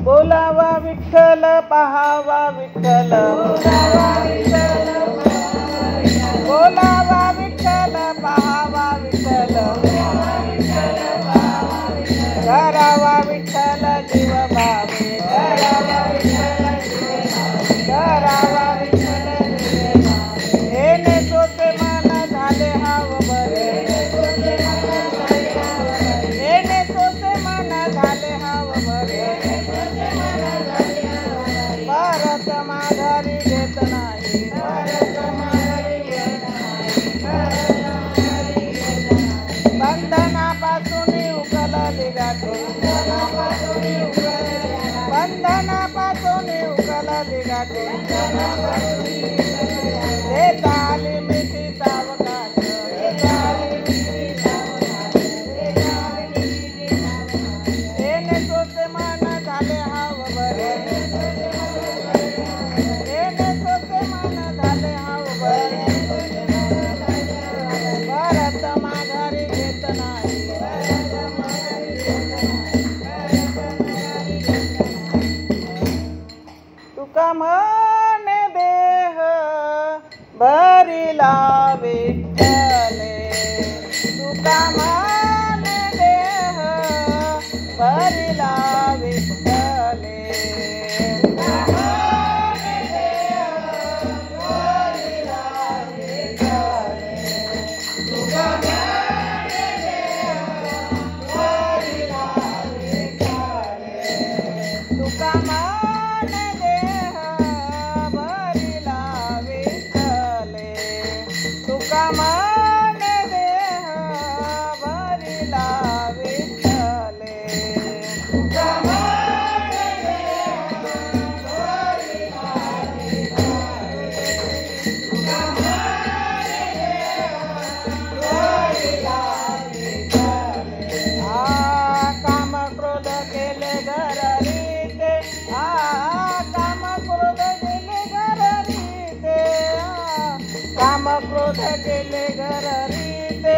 बोलावा विठ्ठल पहावा विठ्ठल बोलावा विठ्ठल पहावा विठ्ठल करावा विठ्ठल जीव भावे करावा विठ्ठल येणे तोचे मन झाले हाव बरे येणे तोचे मन झाले हाव बरे परत माघारी घेत नाही बंधनापासून उकलली गाठी बंधनापासून उकलली गाठी देता आली मिठी सावकाश येणे तोचे मन झाले हाव बरे येणे तोचे मन झाले हाव बरे परत माघारी घेत नाही तुका म्हणे देह भरिला विठ्ठले तुका म्हणे देह भरिला विठ्ठले तुका म्हणे देह भरिला विठ्ठले तुका म्हणे देह भरिला विठ्ठले तुका म्हणे देह भरिला तुका म्हणे देह भरिला काम क्रोध केले घररीते काम क्रोध केले घररीते काम क्रोध केले घररीते